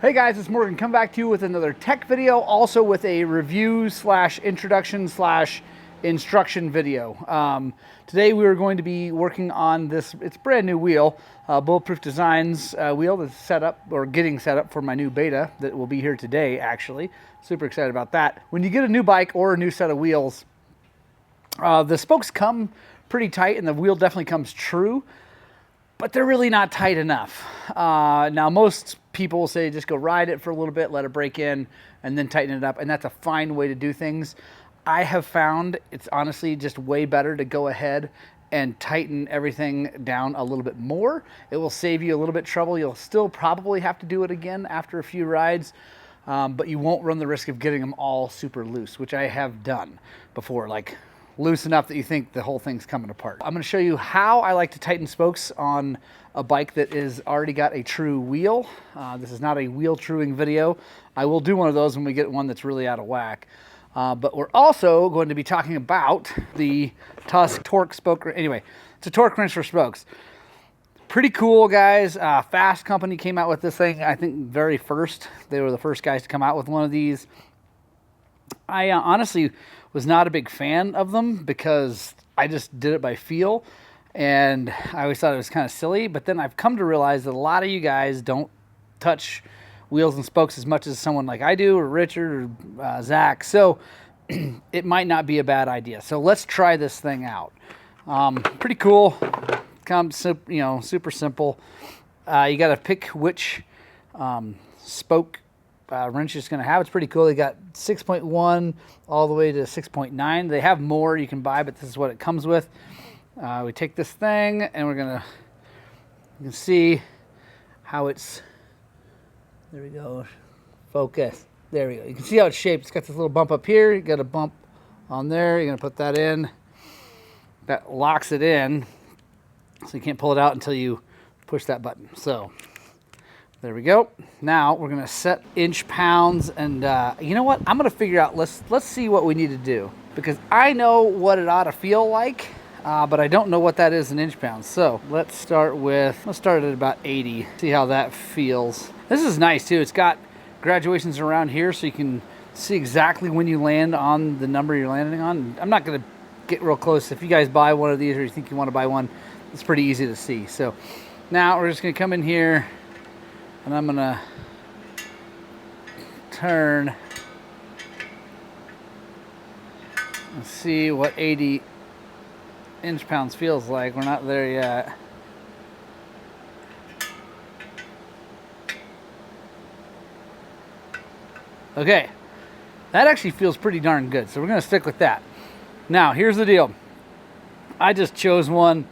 Hey guys, it's Morgan. Come back to you with another tech video, also with a review slash introduction slash instruction video. Today we are going to be working on this, it's brand new wheel, Bulletproof Designs wheel that's set up, or getting set up for my new beta that will be here today actually. Super excited about that. When you get a new bike or a new set of wheels, the spokes come pretty tight and the wheel definitely comes true, but they're really not tight enough. Now most people will say just go ride it for a little bit, let it break in, and then tighten it up, and that's a fine way to do things. I have found it's honestly just way better to go ahead and tighten everything down a little bit more. It will save you a little bit of trouble. You'll still probably have to do it again after a few rides, but you won't run the risk of getting them all super loose, which I have done before, like loose enough that you think the whole thing's coming apart. I'm going to show you how I like to tighten spokes on a bike that is already got a true wheel. This is not a wheel truing video. I will do one of those when we get one that's really out of whack. But we're also going to be talking about the Tusk Torque Spoke. Anyway, it's a torque wrench for spokes. Pretty cool, guys. Fast Company came out with this thing, I think, very first. They were the first guys to come out with one of these. I honestly was not a big fan of them because I just did it by feel, and I always thought it was kind of silly. But then I've come to realize that a lot of you guys don't touch wheels and spokes as much as someone like I do, or Richard, or Zach. So it might not be a bad idea. So let's try this thing out. Pretty cool. Super simple. You got to pick which spoke wrench is going to have. It's pretty cool. They got 6.1 all the way to 6.9. They have more you can buy, but this is what it comes with. We take this thing and we're gonna, you can see how it's, there we go, focus, there we go. You can see how it's shaped. It's got this little bump up here. You got a bump on there. You're gonna put that in. That locks it in, so you can't pull it out until you push that button. So there we go. Now we're gonna set inch pounds, and you know what? I'm gonna figure out. Let's see what we need to do, because I know what it ought to feel like, but I don't know what that is in inch pounds. So let's start at about 80. See how that feels. This is nice too. It's got graduations around here, so you can see exactly when you land on the number you're landing on. I'm not gonna get real close. If you guys buy one of these, or you think you want to buy one, it's pretty easy to see. So now we're just gonna come in here, and I'm gonna turn and see what 80 inch pounds feels like. We're not there yet. Okay, that actually feels pretty darn good, so we're gonna stick with that. Now, here's the deal. I just chose one.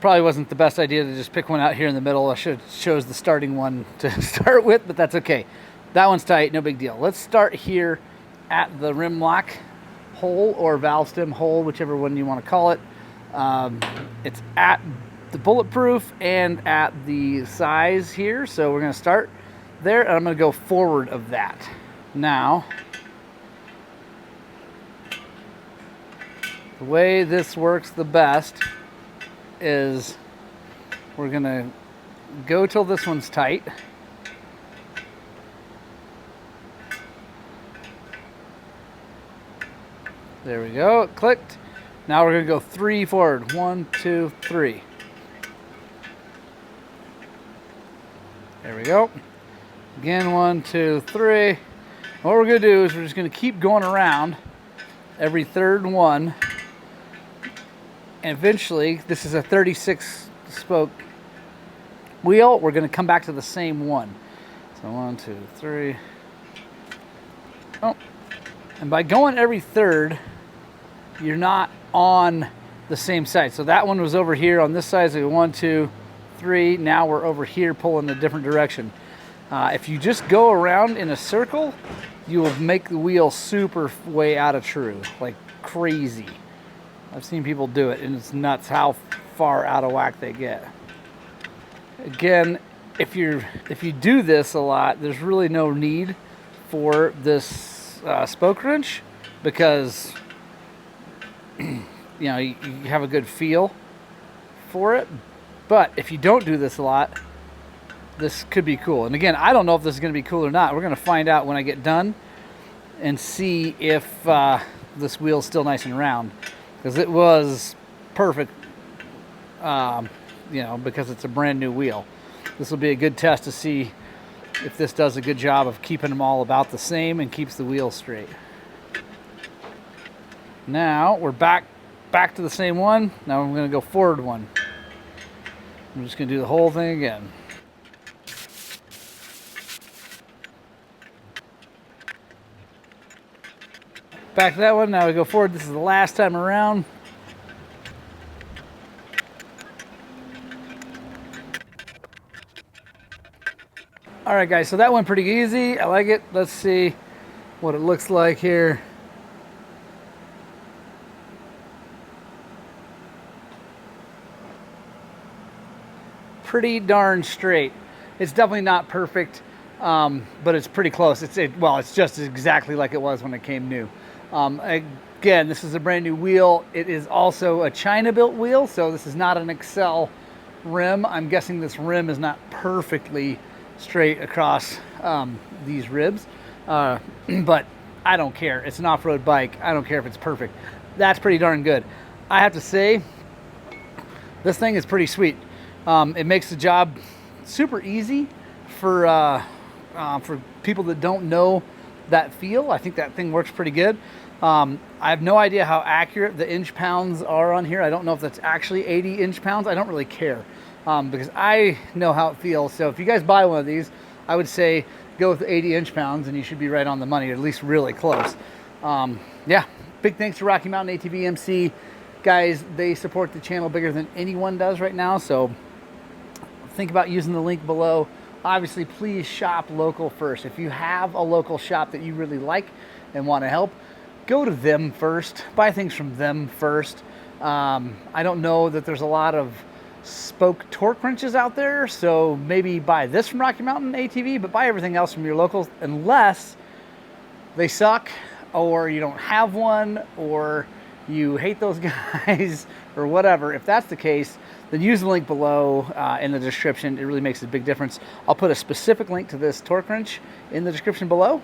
Probably wasn't the best idea to just pick one out here in the middle. I should have chose the starting one to start with, but that's okay. That one's tight, no big deal. Let's start here at the rim lock hole, or valve stem hole, whichever one you want to call it. It's at the bulletproof and at the size here, so we're going to start there, and I'm going to go forward of that. Now, the way this works the best is we're going to go till this one's tight. There we go, it clicked. Now we're going to go 3 forward. 1, 2, 3. There we go. Again, 1, 2, 3. What we're going to do is we're just going to keep going around every third one. And eventually, this is a 36 spoke wheel. We're going to come back to the same one. So 1, 2, 3. Oh. And by going every third, you're not on the same side. So that one was over here on this side. So 1, 2, 3. Now we're over here pulling a different direction. If you just go around in a circle, you will make the wheel super way out of true, like crazy. I've seen people do it, and it's nuts how far out of whack they get. Again, if you do this a lot, there's really no need for this spoke wrench, because you have a good feel for it. But if you don't do this a lot, this could be cool. And again, I don't know if this is going to be cool or not. We're going to find out when I get done and see if this wheel's still nice and round, because it was perfect, you know, because it's a brand new wheel. This will be a good test to see if this does a good job of keeping them all about the same and keeps the wheel straight. Now we're back to the same one. Now I'm going to go forward one. I'm just going to do the whole thing again. Back to that one. Now we go forward. This is the last time around. All right, guys, so that went pretty easy. I like it. Let's see what it looks like here. Pretty darn straight. It's definitely not perfect, but it's pretty close. Well, it's just exactly like it was when it came new. Again, this is a brand new wheel. It is also a China-built wheel, so this is not an Excel rim. I'm guessing this rim is not perfectly straight across these ribs, but I don't care. It's an off-road bike. I don't care if it's perfect. That's pretty darn good. I have to say, this thing is pretty sweet. It makes the job super easy for people that don't know that feel. I think that thing works pretty good. I have no idea how accurate the inch pounds are on here. I don't know if that's actually 80 inch pounds. I don't really care. Because I know how it feels. So if you guys buy one of these, I would say go with 80 inch pounds and you should be right on the money, or at least really close. Yeah, big thanks to Rocky Mountain ATV MC. Guys, they support the channel bigger than anyone does right now, so think about using the link below. Obviously, please shop local first. If you have a local shop that you really like and want to help, go to them first. Buy things from them first. I don't know that there's a lot of spoke torque wrenches out there, so maybe buy this from Rocky Mountain ATV, but buy everything else from your locals, unless they suck, or you don't have one, or you hate those guys, or whatever. If that's the case, then use the link below in the description. It really makes a big difference. I'll put a specific link to this torque wrench in the description below,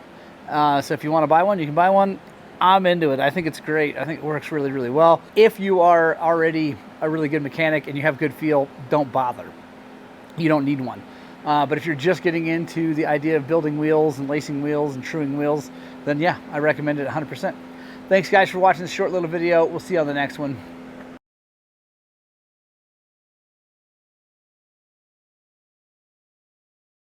so if you want to buy one, you can buy one. I'm into it. I think it's great. I think it works really, really well. If you are already a really good mechanic and you have good feel, don't bother. You don't need one. But if you're just getting into the idea of building wheels and lacing wheels and truing wheels, then yeah, I recommend it 100%. Thanks guys for watching this short little video. We'll see you on the next one.